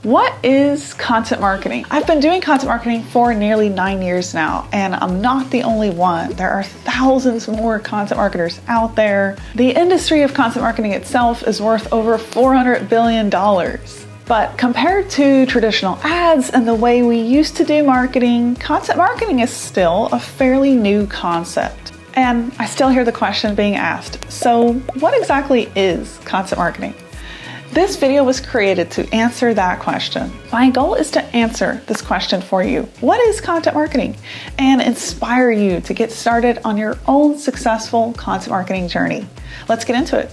What is content marketing? I've been doing content marketing for nearly 9 years now, and I'm not the only one. There are thousands more content marketers out there. The industry of content marketing itself is worth over $400 billion. But compared to traditional ads and the way we used to do marketing, content marketing is still a fairly new concept. And I still hear the question being asked, so what exactly is content marketing? This video was created to answer that question. My goal is to answer this question for you. What is content marketing? And inspire you to get started on your own successful content marketing journey. Let's get into it.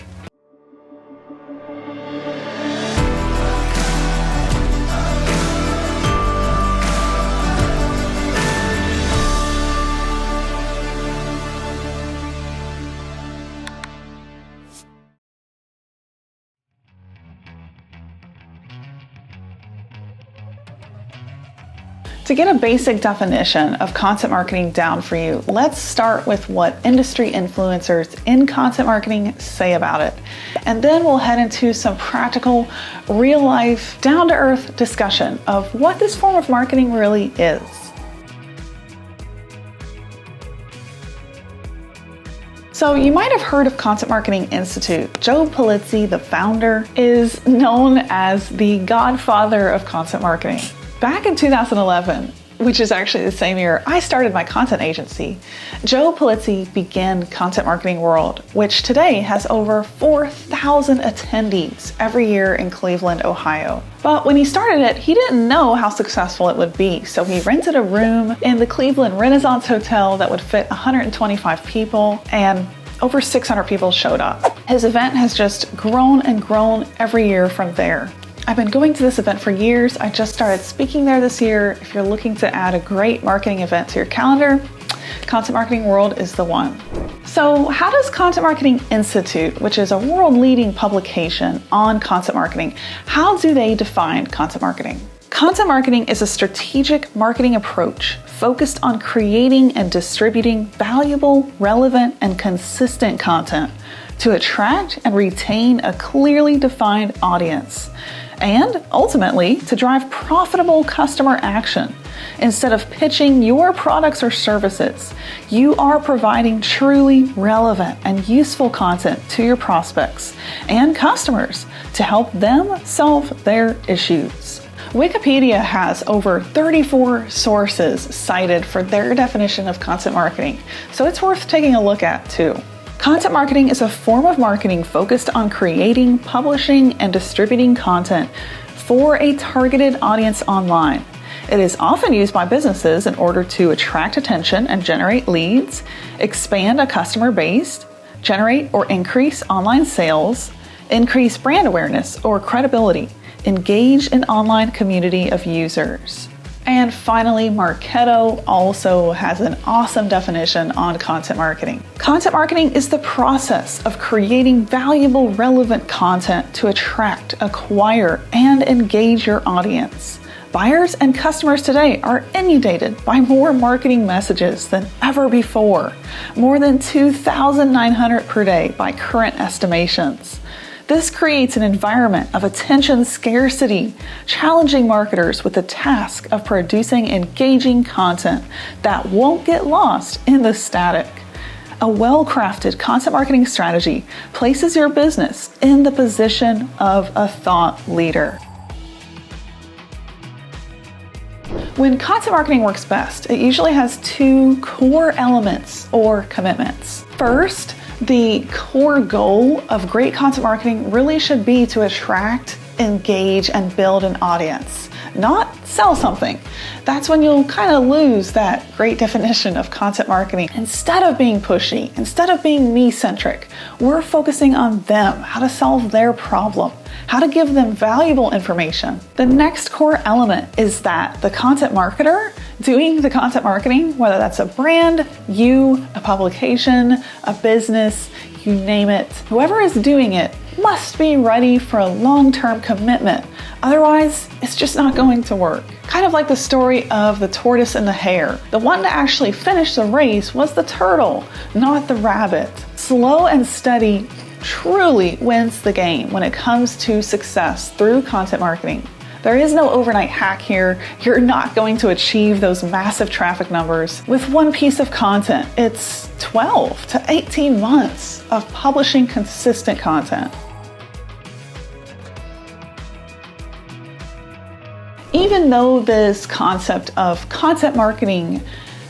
To get a basic definition of content marketing down for you, let's start with what industry influencers in content marketing say about it. And then we'll head into some practical, real-life, down-to-earth discussion of what this form of marketing really is. So you might have heard of Content Marketing Institute. Joe Pulizzi, the founder, is known as the godfather of content marketing. Back in 2011, which is actually the same year I started my content agency, Joe Pulizzi began Content Marketing World, which today has over 4,000 attendees every year in Cleveland, Ohio. But when he started it, he didn't know how successful it would be, so he rented a room in the Cleveland Renaissance Hotel that would fit 125 people, and over 600 people showed up. His event has just grown and grown every year from there. I've been going to this event for years. I just started speaking there this year. If you're looking to add a great marketing event to your calendar, Content Marketing World is the one. So how does Content Marketing Institute, which is a world-leading publication on content marketing, how do they define content marketing? Content marketing is a strategic marketing approach focused on creating and distributing valuable, relevant, and consistent content to attract and retain a clearly defined audience, and ultimately to drive profitable customer action. Instead of pitching your products or services, you are providing truly relevant and useful content to your prospects and customers to help them solve their issues. Wikipedia has over 34 sources cited for their definition of content marketing, so it's worth taking a look at too. Content marketing is a form of marketing focused on creating, publishing, and distributing content for a targeted audience online. It is often used by businesses in order to attract attention and generate leads, expand a customer base, generate or increase online sales, increase brand awareness or credibility, engage an online community of users. And finally, Marketo also has an awesome definition on content marketing. Content marketing is the process of creating valuable, relevant content to attract, acquire, and engage your audience. Buyers and customers today are inundated by more marketing messages than ever before, more than 2,900 per day by current estimations. This creates an environment of attention scarcity, challenging marketers with the task of producing engaging content that won't get lost in the static. A well-crafted content marketing strategy places your business in the position of a thought leader. When content marketing works best, it usually has two core elements or commitments. First, the core goal of great content marketing really should be to attract, engage, and build an audience, not sell something. That's when you'll kind of lose that great definition of content marketing. Instead of being pushy, instead of being me-centric, we're focusing on them, how to solve their problem, how to give them valuable information. The next core element is that the content marketer doing the content marketing, whether that's a brand, you, a publication, a business, you name it, whoever is doing it must be ready for a long-term commitment. Otherwise, it's just not going to work. Kind of like the story of the tortoise and the hare. The one to actually finish the race was the turtle, not the rabbit. Slow and steady truly wins the game when it comes to success through content marketing. There is no overnight hack here. You're not going to achieve those massive traffic numbers with one piece of content. It's 12 to 18 months of publishing consistent content. Even though this concept of content marketing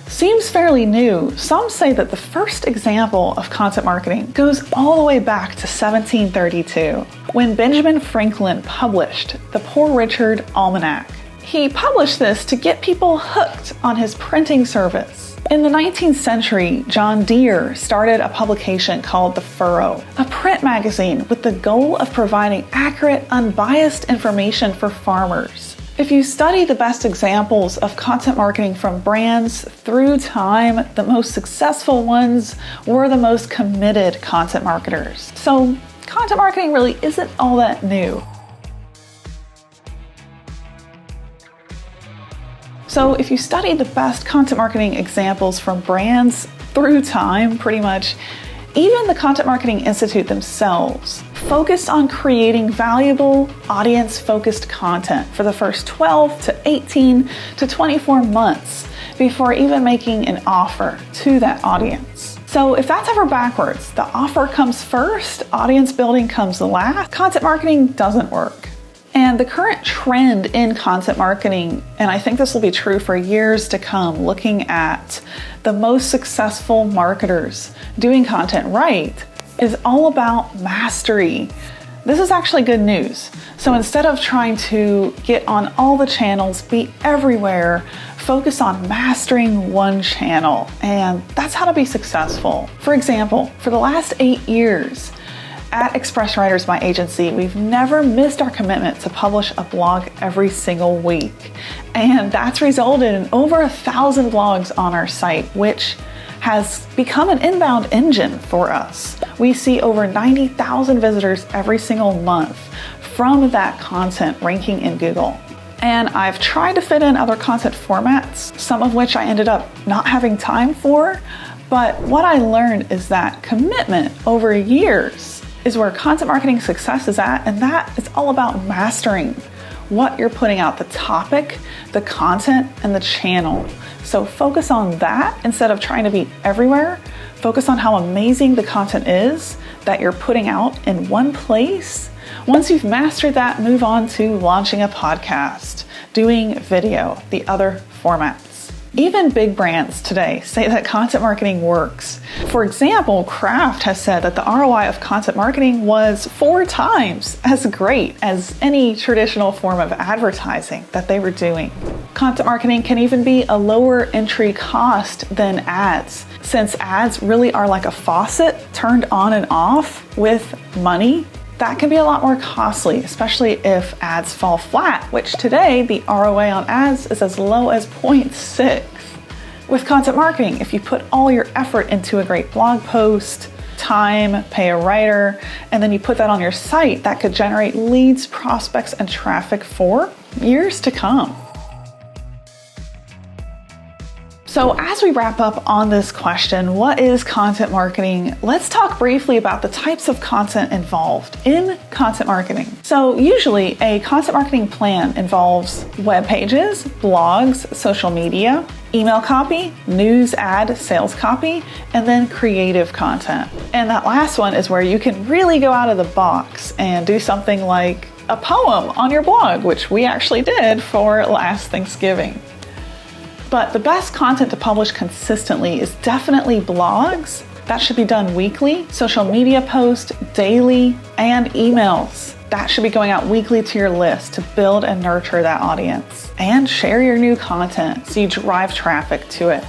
seems fairly new, some say that the first example of content marketing goes all the way back to 1732, when Benjamin Franklin published the Poor Richard Almanac. He published this to get people hooked on his printing service. In the 19th century, John Deere started a publication called The Furrow, a print magazine with the goal of providing accurate, unbiased information for farmers. If you study the best examples of content marketing from brands through time, the most successful ones were the most committed content marketers. So content marketing really isn't all that new. So if you study the best content marketing examples from brands through time, pretty much, even the Content Marketing Institute themselves focused on creating valuable, audience-focused content for the first 12 to 18 to 24 months before even making an offer to that audience. So if that's ever backwards, the offer comes first, audience building comes last, content marketing doesn't work. And the current trend in content marketing, and I think this will be true for years to come, looking at the most successful marketers doing content right, is all about mastery. This is actually good news. So instead of trying to get on all the channels, be everywhere, focus on mastering one channel. And that's how to be successful. For example, for the last 8 years, at Express Writers, my agency, we've never missed our commitment to publish a blog every single week. And that's resulted in over 1,000 blogs on our site, which has become an inbound engine for us. We see over 90,000 visitors every single month from that content ranking in Google. And I've tried to fit in other content formats, some of which I ended up not having time for. But what I learned is that commitment over years is where content marketing success is at, and that is all about mastering what you're putting out, the topic, the content, and the channel. So focus on that instead of trying to be everywhere. Focus on how amazing the content is that you're putting out in one place. Once you've mastered that, move on to launching a podcast, doing video, the other formats. Even big brands today say that content marketing works. For example, Kraft has said that the ROI of content marketing was 4 times as great as any traditional form of advertising that they were doing. Content marketing can even be a lower entry cost than ads, since ads really are like a faucet turned on and off with money. That can be a lot more costly, especially if ads fall flat, which today the ROI on ads is as low as 0.6. With content marketing, if you put all your effort into a great blog post, time, pay a writer, and then you put that on your site, that could generate leads, prospects, and traffic for years to come. So as we wrap up on this question, what is content marketing? Let's talk briefly about the types of content involved in content marketing. So usually a content marketing plan involves web pages, blogs, social media, email copy, news ad, sales copy, and then creative content. And that last one is where you can really go out of the box and do something like a poem on your blog, which we actually did for last Thanksgiving. But the best content to publish consistently is definitely blogs. That should be done weekly, social media posts daily, and emails. That should be going out weekly to your list to build and nurture that audience. And share your new content so you drive traffic to it.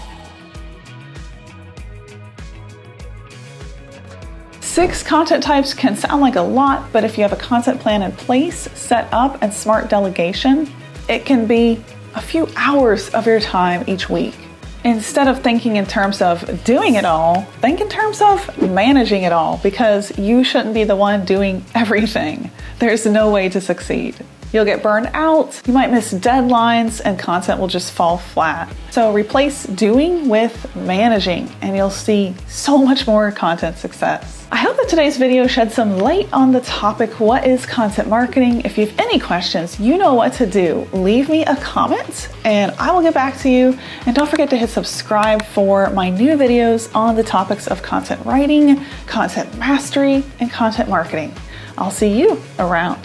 6 content types can sound like a lot, but if you have a content plan in place, set up, and smart delegation, it can be a few hours of your time each week. Instead of thinking in terms of doing it all, think in terms of managing it all, because you shouldn't be the one doing everything. There's no way to succeed. You'll get burned out, you might miss deadlines, and content will just fall flat. So replace doing with managing, and you'll see so much more content success. I hope that today's video shed some light on the topic, what is content marketing? If you have any questions, you know what to do. Leave me a comment and I will get back to you. And don't forget to hit subscribe for my new videos on the topics of content writing, content mastery, and content marketing. I'll see you around.